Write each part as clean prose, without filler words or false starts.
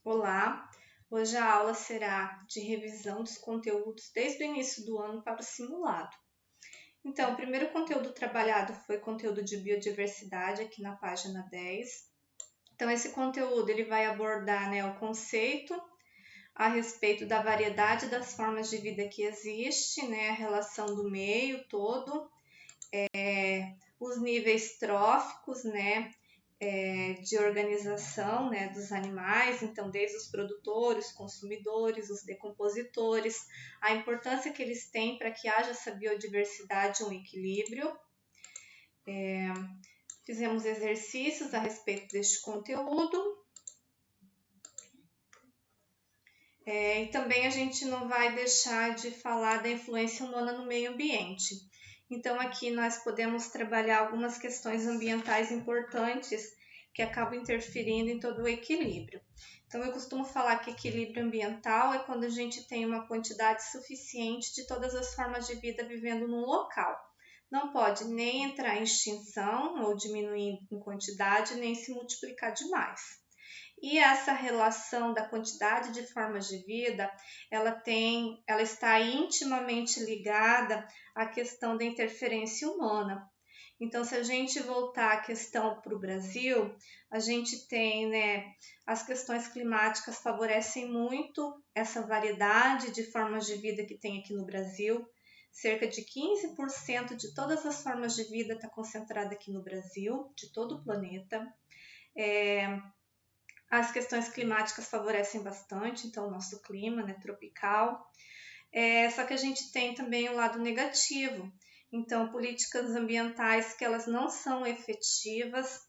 Olá, hoje a aula será de revisão dos conteúdos desde o início do ano para o simulado. Então, o primeiro conteúdo trabalhado foi conteúdo de biodiversidade, aqui na página 10. Então, esse conteúdo ele vai abordar, o conceito a respeito da variedade das formas de vida que existe, a relação do meio todo, os níveis tróficos, de organização, dos animais, então desde os produtores, consumidores, os decompositores, a importância que eles têm para que haja essa biodiversidade, um equilíbrio. Fizemos exercícios a respeito deste conteúdo. E também a gente não vai deixar de falar da influência humana no meio ambiente. Então aqui nós podemos trabalhar algumas questões ambientais importantes que acabam interferindo em todo o equilíbrio. Então eu costumo falar que equilíbrio ambiental é quando a gente tem uma quantidade suficiente de todas as formas de vida vivendo num local. Não pode nem entrar em extinção ou diminuir em quantidade, nem se multiplicar demais. E essa relação da quantidade de formas de vida, ela está intimamente ligada à questão da interferência humana. Então, se a gente voltar a questão para o Brasil, a gente tem, as questões climáticas favorecem muito essa variedade de formas de vida que tem aqui no Brasil. Cerca de 15% de todas as formas de vida está concentrada aqui no Brasil, de todo o planeta. As questões climáticas favorecem bastante, então o nosso clima, tropical. Só que a gente tem também o lado negativo. Então, políticas ambientais que elas não são efetivas.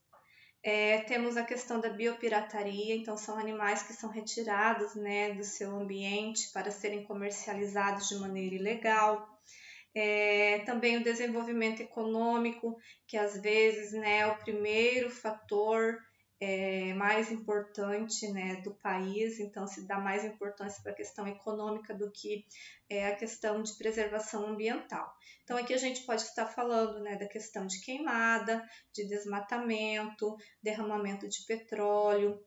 Temos a questão da biopirataria, então são animais que são retirados, do seu ambiente para serem comercializados de maneira ilegal. Também o desenvolvimento econômico, que às vezes é o primeiro fator mais importante do país, então se dá mais importância para a questão econômica do que a questão de preservação ambiental. Então aqui a gente pode estar falando da questão de queimada, de desmatamento, derramamento de petróleo,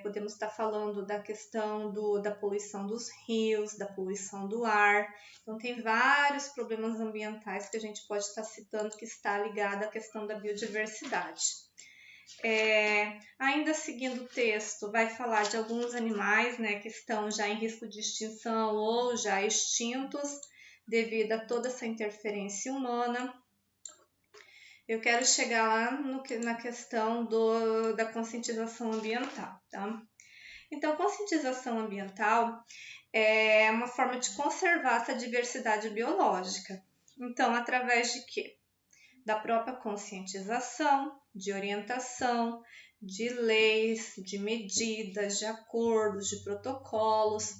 podemos estar falando da questão da poluição dos rios, da poluição do ar. Então tem vários problemas ambientais que a gente pode estar citando que está ligado à questão da biodiversidade. Ainda seguindo o texto, vai falar de alguns animais que estão já em risco de extinção ou já extintos devido a toda essa interferência humana. Eu quero chegar lá na questão da conscientização ambiental, tá? Então, conscientização ambiental é uma forma de conservar essa diversidade biológica. Então, através de quê? Da própria conscientização, de orientação, de leis, de medidas, de acordos, de protocolos.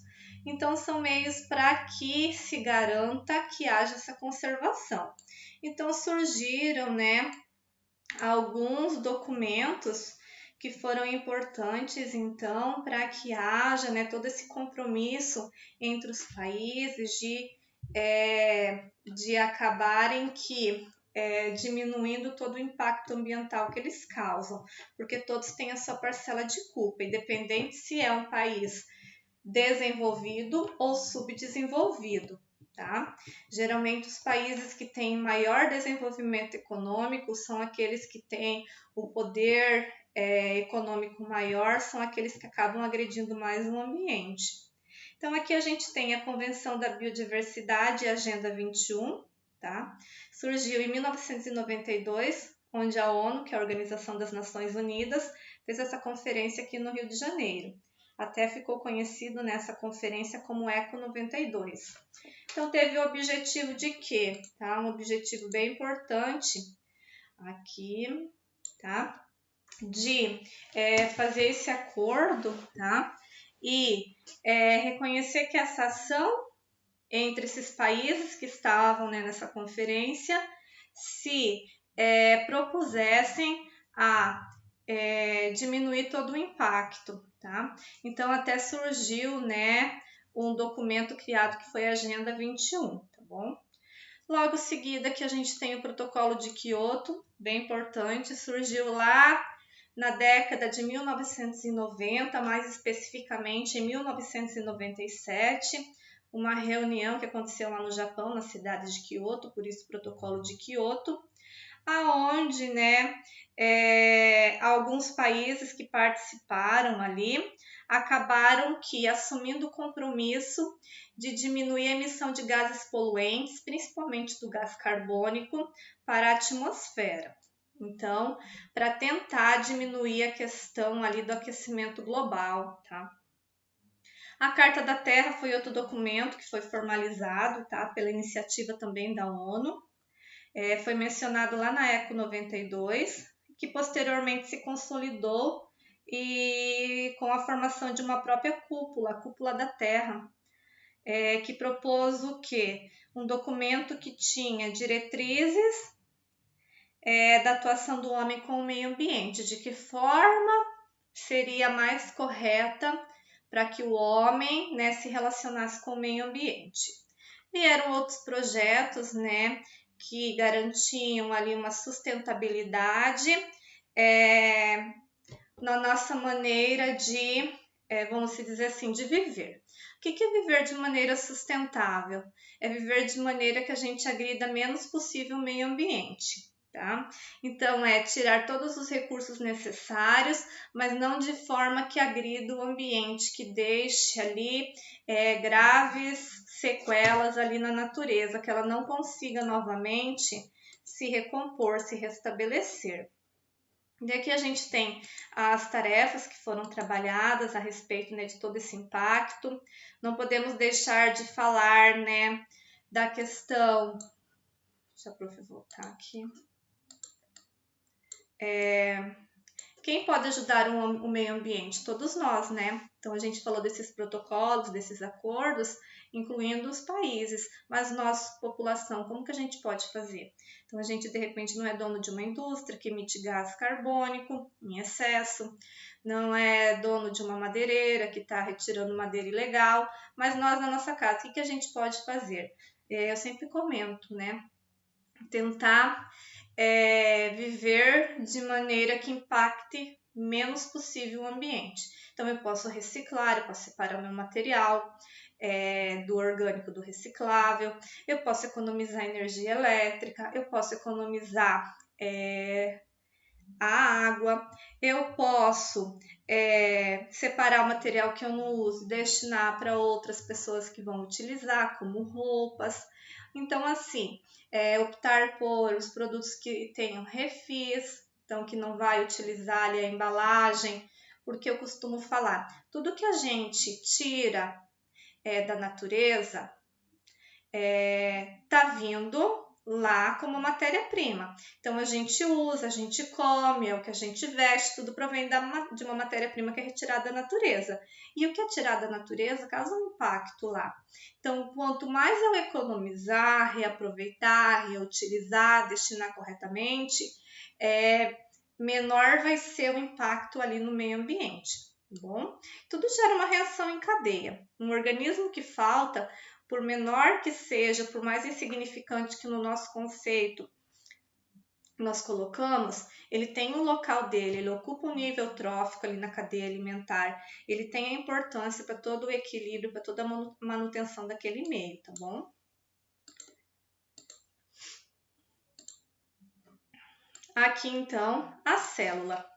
Então, são meios para que se garanta que haja essa conservação. Então, surgiram, alguns documentos que foram importantes, então, para que haja todo esse compromisso entre os países de acabarem diminuindo todo o impacto ambiental que eles causam, porque todos têm a sua parcela de culpa, independente se é um país desenvolvido ou subdesenvolvido. Tá? Geralmente os países que têm maior desenvolvimento econômico são aqueles que têm o poder econômico maior, são aqueles que acabam agredindo mais o ambiente. Então aqui a gente tem a Convenção da Biodiversidade e a Agenda 21, tá? Surgiu em 1992, onde a ONU, que é a Organização das Nações Unidas, fez essa conferência aqui no Rio de Janeiro. Até ficou conhecido nessa conferência como ECO 92. Então, teve o objetivo de quê? Tá? Um objetivo bem importante aqui, tá? De fazer esse acordo, tá? E reconhecer que essa ação entre esses países que estavam nessa conferência se propusessem a diminuir todo o impacto, tá? Então, até surgiu, um documento criado que foi a Agenda 21, tá bom? Logo seguida que a gente tem o protocolo de Kyoto, bem importante, surgiu lá na década de 1990, mais especificamente em 1997, uma reunião que aconteceu lá no Japão, na cidade de Kyoto, por isso o Protocolo de Kyoto, aonde, né, alguns países que participaram ali acabaram assumindo o compromisso de diminuir a emissão de gases poluentes, principalmente do gás carbônico, para a atmosfera. Então, para tentar diminuir a questão ali do aquecimento global, tá? A Carta da Terra foi outro documento que foi formalizado, tá, pela iniciativa também da ONU. Foi mencionado lá na ECO 92, que posteriormente se consolidou e com a formação de uma própria cúpula, a Cúpula da Terra, que propôs o quê? Um documento que tinha diretrizes da atuação do homem com o meio ambiente, de que forma seria mais correta para que o homem, né, se relacionasse com o meio ambiente. Vieram outros projetos, né, que garantiam ali uma sustentabilidade na nossa maneira de, vamos dizer assim, de viver. O que é viver de maneira sustentável? É viver de maneira que a gente agrida menos possível o meio ambiente. Tá? Então, tirar todos os recursos necessários, mas não de forma que agrida o ambiente, que deixe ali graves sequelas ali na natureza, que ela não consiga novamente se recompor, se restabelecer. E aqui a gente tem as tarefas que foram trabalhadas a respeito, né, de todo esse impacto. Não podemos deixar de falar, né, da questão... Deixa a prof voltar aqui. Quem pode ajudar o meio ambiente? Todos nós, né? Então, a gente falou desses protocolos, desses acordos, incluindo os países. Mas nós, população, como que a gente pode fazer? Então, a gente, de repente, não é dono de uma indústria que emite gás carbônico em excesso, não é dono de uma madeireira que está retirando madeira ilegal, mas nós, na nossa casa, o que a gente pode fazer? Eu sempre comento, né? Tentar viver de maneira que impacte menos possível o ambiente. Então, eu posso reciclar, eu posso separar o meu material do orgânico do reciclável, eu posso economizar energia elétrica, eu posso economizar a água, eu posso separar o material que eu não uso, destinar para outras pessoas que vão utilizar, como roupas. Então, assim, optar por os produtos que tenham refis, então que não vai utilizar ali a embalagem, porque eu costumo falar, tudo que a gente tira da natureza tá vindo lá como matéria-prima. Então, a gente usa, a gente come, é o que a gente veste, tudo provém de uma matéria-prima que é retirada da natureza. E o que é tirado da natureza causa um impacto lá. Então, quanto mais eu economizar, reaproveitar, reutilizar, destinar corretamente, menor vai ser o impacto ali no meio ambiente. Tá bom? Tudo gera uma reação em cadeia. Um organismo que falta, por menor que seja, por mais insignificante que no nosso conceito nós colocamos, ele tem um local dele, ele ocupa um nível trófico ali na cadeia alimentar, ele tem a importância para todo o equilíbrio, para toda a manutenção daquele meio, tá bom? Aqui, então, a célula.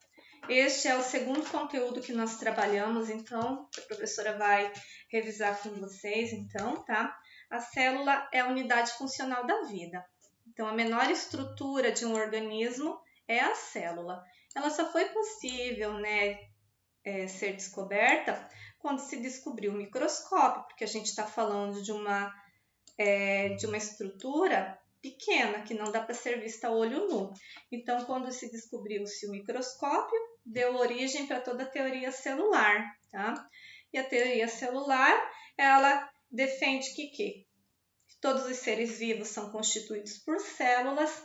Este é o segundo conteúdo que nós trabalhamos, então, a professora vai revisar com vocês, então, tá? A célula é a unidade funcional da vida. Então, a menor estrutura de um organismo é a célula. Ela só foi possível, né, ser descoberta quando se descobriu o microscópio, porque a gente está falando de uma estrutura pequena, que não dá para ser vista a olho nu. Então, quando se descobriu-se o microscópio, deu origem para toda a teoria celular, tá? E a teoria celular, ela defende que todos os seres vivos são constituídos por células,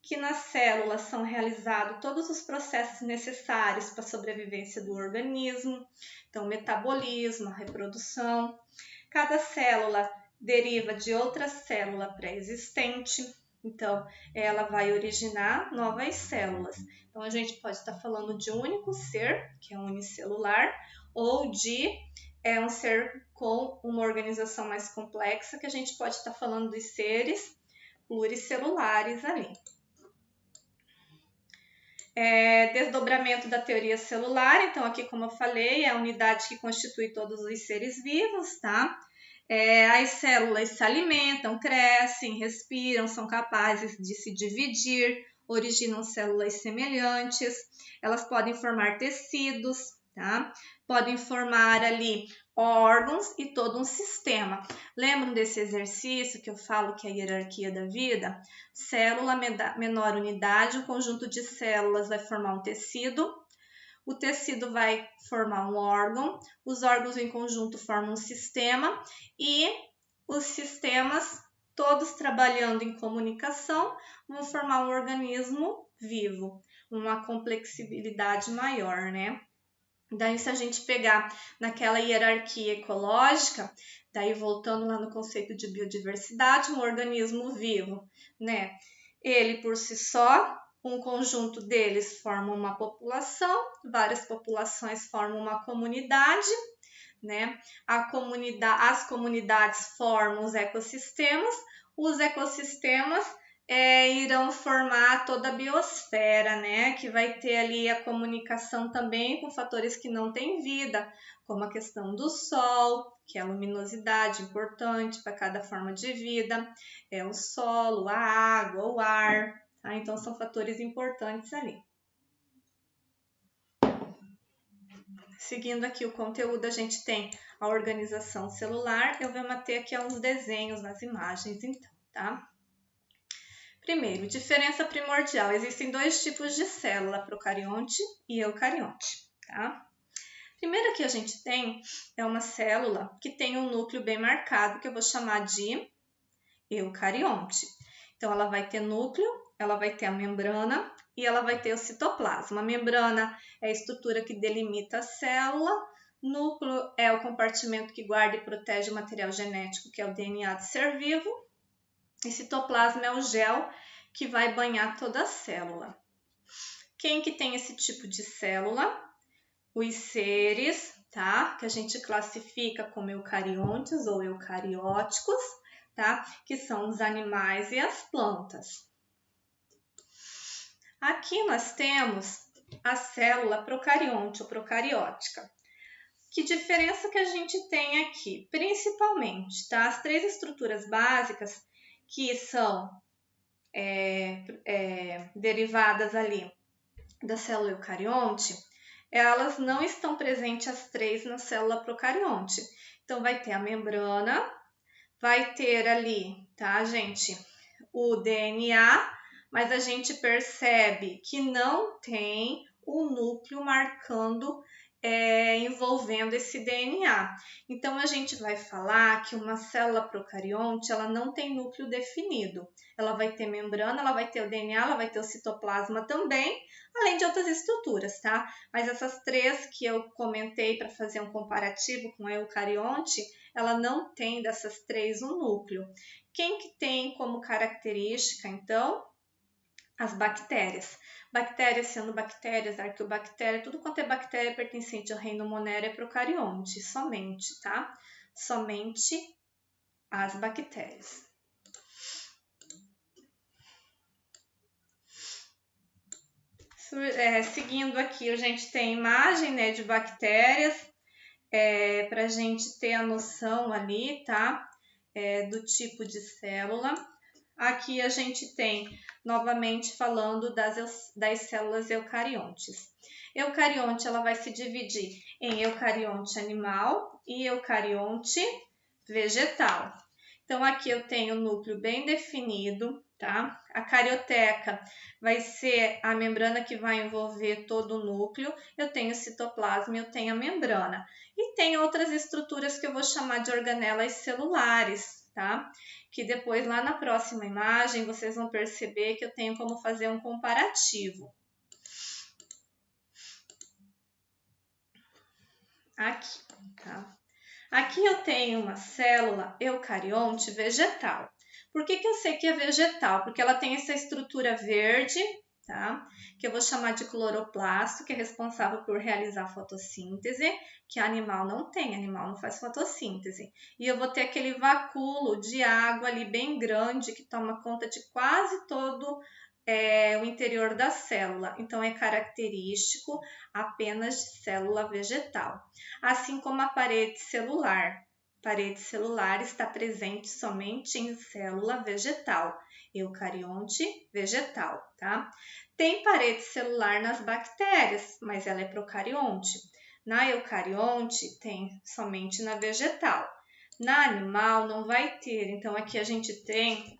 que nas células são realizados todos os processos necessários para a sobrevivência do organismo, então o metabolismo, a reprodução. Cada célula deriva de outra célula pré-existente, Então, ela vai originar novas células. Então, a gente pode estar falando de um único ser, que é unicelular, ou de um ser com uma organização mais complexa, que a gente pode estar falando dos seres pluricelulares ali. Desdobramento da teoria celular. Então, aqui, como eu falei, é a unidade que constitui todos os seres vivos, tá? As células se alimentam, crescem, respiram, são capazes de se dividir, originam células semelhantes, elas podem formar tecidos, tá? Podem formar ali órgãos e todo um sistema. Lembram desse exercício que eu falo que é a hierarquia da vida? Célula, menor unidade, um conjunto de células vai formar um tecido, o tecido vai formar um órgão, os órgãos em conjunto formam um sistema e os sistemas, todos trabalhando em comunicação, vão formar um organismo vivo, uma complexibilidade maior, né? Daí, se a gente pegar naquela hierarquia ecológica, daí voltando lá no conceito de biodiversidade, um organismo vivo, né? Ele por si só, um conjunto deles forma uma população, várias populações formam uma comunidade, né? As comunidades formam os ecossistemas irão formar toda a biosfera, né? Que vai ter ali a comunicação também com fatores que não têm vida, como a questão do sol, que é a luminosidade importante para cada forma de vida, o solo, a água, o ar, tá? Então são fatores importantes ali. Seguindo aqui o conteúdo, a gente tem a organização celular. Eu vou manter aqui uns desenhos nas imagens, então, tá? Primeiro, diferença primordial. Existem dois tipos de célula, procarionte e eucarionte, tá? Primeiro que a gente tem é uma célula que tem um núcleo bem marcado, que eu vou chamar de eucarionte. Então, ela vai ter núcleo, ela vai ter a membrana e ela vai ter o citoplasma. A membrana é a estrutura que delimita a célula, núcleo é o compartimento que guarda e protege o material genético, que é o DNA do ser vivo, e citoplasma é o gel que vai banhar toda a célula. Quem que tem esse tipo de célula? Os seres, tá? Que a gente classifica como eucariontes ou eucarióticos, tá? Que são os animais e as plantas. Aqui nós temos a célula procarionte ou procariótica. Que diferença que a gente tem aqui? Principalmente, tá? As três estruturas básicas que são derivadas ali da célula eucarionte, elas não estão presentes as três na célula procarionte. Então, vai ter a membrana, vai ter ali, tá, gente, o DNA, mas a gente percebe que não tem o núcleo marcando, envolvendo esse DNA. Então, a gente vai falar que uma célula procarionte, ela não tem núcleo definido. Ela vai ter membrana, ela vai ter o DNA, ela vai ter o citoplasma também, além de outras estruturas, tá? Mas essas três que eu comentei para fazer um comparativo com a eucarionte, ela não tem dessas três um núcleo. Quem que tem como característica, então? As bactérias. Bactérias sendo bactérias, arqueobactéria, tudo quanto é bactéria pertencente ao reino Monera é procarionte, somente, tá? Somente as bactérias. Seguindo aqui, a gente tem imagem, né, de bactérias, para a gente ter a noção ali, tá? Do tipo de célula. Aqui a gente tem, novamente, falando das células eucariontes. Eucarionte, ela vai se dividir em eucarionte animal e eucarionte vegetal. Então, aqui eu tenho o núcleo bem definido, tá? A carioteca vai ser a membrana que vai envolver todo o núcleo. Eu tenho o citoplasma e eu tenho a membrana. E tem outras estruturas que eu vou chamar de organelas celulares, tá? Que depois, lá na próxima imagem, vocês vão perceber que eu tenho como fazer um comparativo. Aqui, tá? Aqui eu tenho uma célula eucarionte vegetal. Por que eu sei que é vegetal? Porque ela tem essa estrutura verde, tá? Que eu vou chamar de cloroplasto, que é responsável por realizar a fotossíntese, que animal não tem, animal não faz fotossíntese. E eu vou ter aquele vacúolo de água ali bem grande, que toma conta de quase todo o interior da célula. Então, é característico apenas de célula vegetal. Assim como a parede celular. A parede celular está presente somente em célula vegetal, eucarionte vegetal, tá? Tem parede celular nas bactérias, mas ela é procarionte. Na eucarionte, tem somente na vegetal. Na animal, não vai ter. Então, aqui a gente tem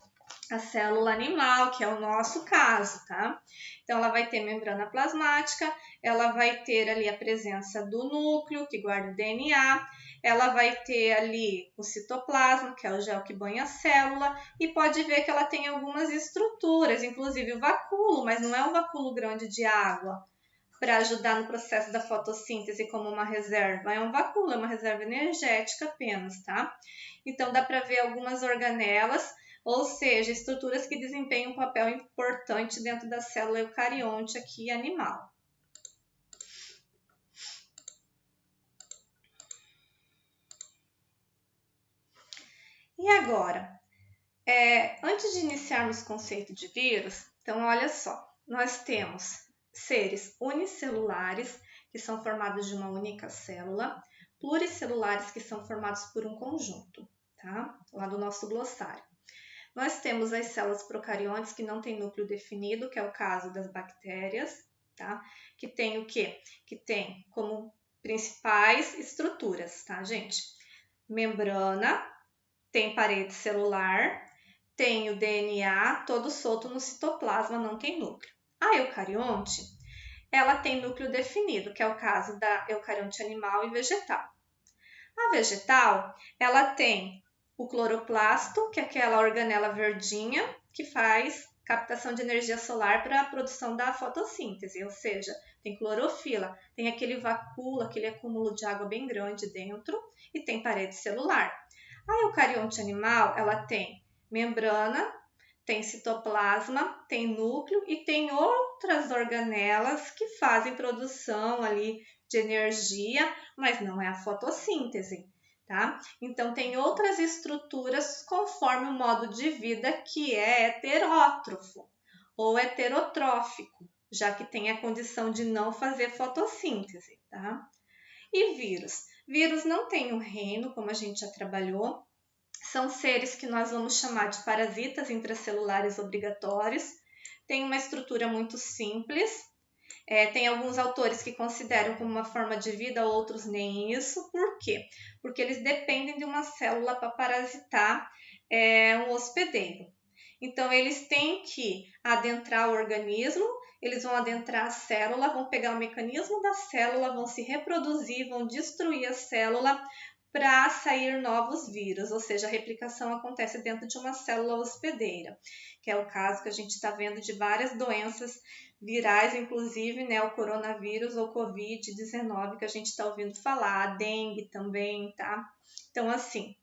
a célula animal, que é o nosso caso, tá? Então, ela vai ter membrana plasmática, ela vai ter ali a presença do núcleo, que guarda o DNA, ela vai ter ali o citoplasma, que é o gel que banha a célula, e pode ver que ela tem algumas estruturas, inclusive o vacúolo, mas não é um vacúolo grande de água para ajudar no processo da fotossíntese como uma reserva. É um vacúolo, é uma reserva energética apenas, tá? Então, dá para ver algumas organelas, ou seja, estruturas que desempenham um papel importante dentro da célula eucarionte aqui animal. E agora, antes de iniciarmos o conceito de vírus, então olha só, nós temos seres unicelulares, que são formados de uma única célula, pluricelulares, que são formados por um conjunto, tá? Lá do nosso glossário. Nós temos as células procariontes que não têm núcleo definido, que é o caso das bactérias, tá? Que tem o quê? Que tem como principais estruturas, tá, gente? Membrana, tem parede celular, tem o DNA todo solto no citoplasma, não tem núcleo. A eucarionte, ela tem núcleo definido, que é o caso da eucarionte animal e vegetal. A vegetal, ela tem o cloroplasto, que é aquela organela verdinha que faz captação de energia solar para a produção da fotossíntese, ou seja, tem clorofila, tem aquele vacúolo, aquele acúmulo de água bem grande dentro e tem parede celular. A eucarionte animal, ela tem membrana, tem citoplasma, tem núcleo e tem outras organelas que fazem produção ali de energia, mas não é a fotossíntese, tá? Então, tem outras estruturas conforme o modo de vida que é heterótrofo ou heterotrófico, já que tem a condição de não fazer fotossíntese, tá? E vírus? Vírus não tem um reino, como a gente já trabalhou, são seres que nós vamos chamar de parasitas intracelulares obrigatórios, tem uma estrutura muito simples, tem alguns autores que consideram como uma forma de vida, outros nem isso. Por quê? Porque eles dependem de uma célula para parasitar um hospedeiro. Então, eles têm que adentrar o organismo, eles vão adentrar a célula, vão pegar o mecanismo da célula, vão se reproduzir, vão destruir a célula para sair novos vírus, ou seja, a replicação acontece dentro de uma célula hospedeira, que é o caso que a gente está vendo de várias doenças virais, inclusive, né, o coronavírus ou Covid-19 que a gente está ouvindo falar, a dengue também, tá? Então, assim,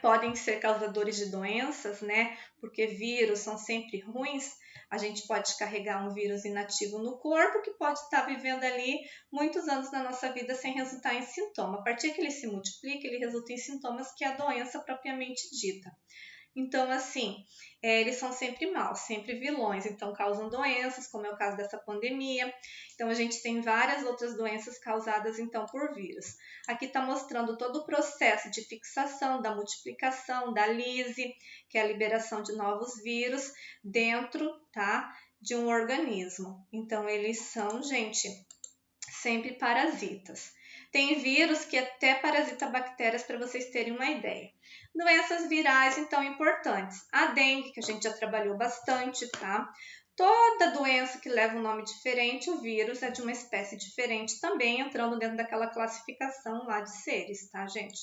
podem ser causadores de doenças, né? Porque vírus são sempre ruins. A gente pode carregar um vírus inativo no corpo que pode estar vivendo ali muitos anos na nossa vida sem resultar em sintoma. A partir que ele se multiplica, ele resulta em sintomas que é a doença propriamente dita. Então, assim, eles são sempre maus, sempre vilões, então causam doenças, como é o caso dessa pandemia. Então, a gente tem várias outras doenças causadas, então, por vírus. Aqui está mostrando todo o processo de fixação, da multiplicação, da lise, que é a liberação de novos vírus dentro, tá, de um organismo. Então, eles são, gente, sempre parasitas. Tem vírus que até parasita bactérias, para vocês terem uma ideia. Doenças virais, então, importantes. A dengue, que a gente já trabalhou bastante, tá? Toda doença que leva um nome diferente, o vírus é de uma espécie diferente também, entrando dentro daquela classificação lá de seres, tá, gente?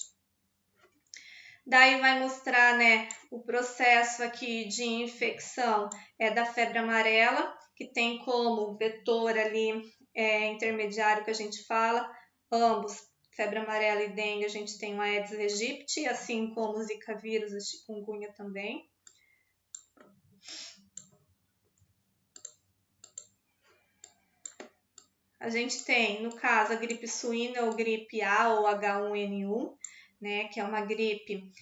Daí vai mostrar, né, o processo aqui de infecção da febre amarela, que tem como vetor ali intermediário que a gente fala, ambos febre amarela e dengue, a gente tem o Aedes aegypti, assim como o Zika vírus, a chikungunya também. A gente tem, no caso, a gripe suína ou gripe A ou H1N1, né, que é uma gripe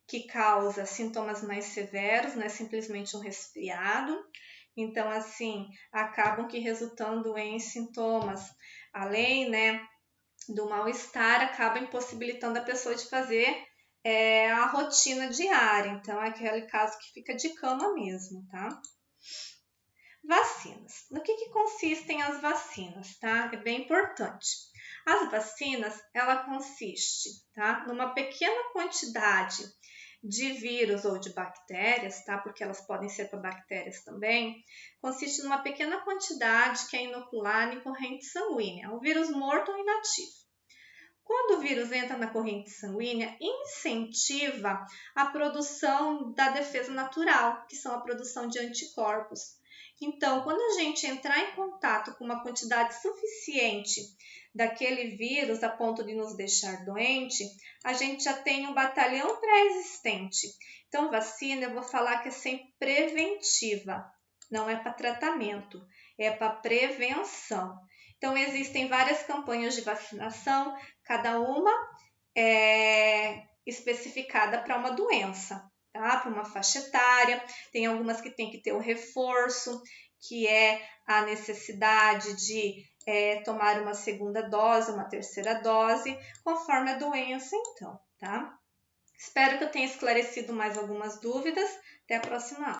que causa sintomas mais severos, não é simplesmente um resfriado. Então, assim, acabam que resultando em sintomas, além, né, do mal-estar, acaba impossibilitando a pessoa de fazer a rotina diária. Então, é aquele caso que fica de cama mesmo, tá? Vacinas. No que consistem as vacinas, tá? É bem importante. As vacinas, ela consiste, tá? Numa pequena quantidade de vírus ou de bactérias, tá? Porque elas podem ser para bactérias também. Consiste numa pequena quantidade que é inoculada em corrente sanguínea, um vírus morto ou inativo. Quando o vírus entra na corrente sanguínea, incentiva a produção da defesa natural, que são a produção de anticorpos. Então, quando a gente entrar em contato com uma quantidade suficiente daquele vírus a ponto de nos deixar doente, a gente já tem um batalhão pré-existente. Então, vacina, eu vou falar que é sempre preventiva, não é para tratamento, é para prevenção. Então, existem várias campanhas de vacinação, cada uma é especificada para uma doença, tá? Para uma faixa etária. Tem algumas que tem que ter o reforço, que é a necessidade de tomar uma segunda dose, uma terceira dose, conforme a doença, então, tá? Espero que eu tenha esclarecido mais algumas dúvidas. Até a próxima aula.